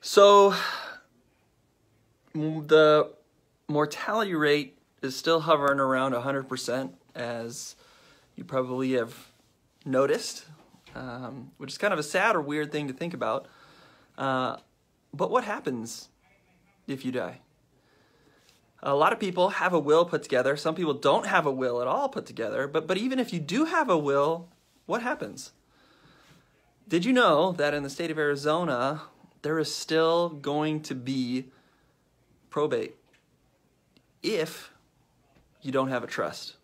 So the mortality rate is still hovering around 100%, as you probably have noticed, which is kind of a sad or weird thing to think about. But what happens if you die? A lot of people have a will put together. Some people don't have a will at all put together. But even if you do have a will, what happens? Did you know that in the state of Arizona, there is still going to be probate if you don't have a trust?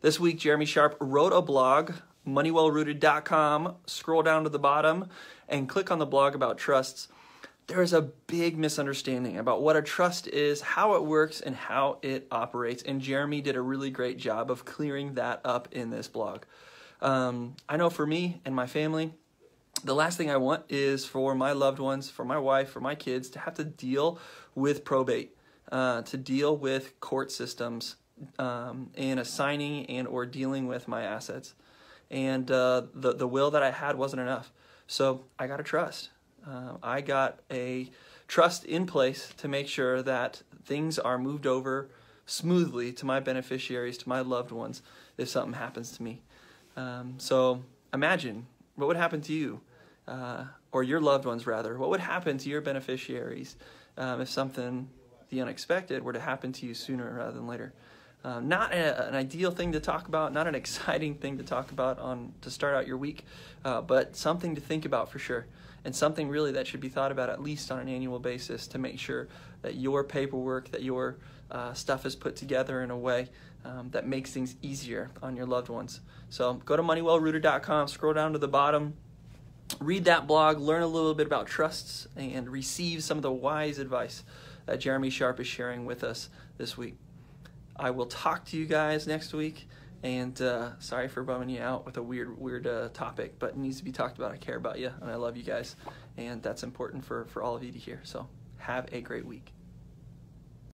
This week, Jeremy Sharp wrote a blog, moneywellrooted.com. Scroll down to the bottom and click on the blog about trusts. There is a big misunderstanding about what a trust is, how it works, and how it operates. And Jeremy did a really great job of clearing that up in this blog. I know for me and my family, the last thing I want is for my loved ones, for my wife, for my kids to have to deal with probate, to deal with court systems, and assigning and or dealing with my assets. And the will that I had wasn't enough. So I got a trust. I got a trust in place to make sure that things are moved over smoothly to my beneficiaries, to my loved ones, if something happens to me. So imagine what would happen to you, or your loved ones rather. What would happen to your beneficiaries if something, the unexpected, were to happen to you sooner rather than later? Not an ideal thing to talk about, not an exciting thing to talk about to start out your week, but something to think about for sure, and something really that should be thought about at least on an annual basis to make sure that your paperwork, that your stuff is put together in a way that makes things easier on your loved ones. So go to moneywellrooted.com, scroll down to the bottom, read that blog, learn a little bit about trusts, and receive some of the wise advice that Jeremy Sharp is sharing with us this week. I will talk to you guys next week, and sorry for bumming you out with a weird topic, but it needs to be talked about. I care about you, and I love you guys, and that's important for all of you to hear. So have a great week.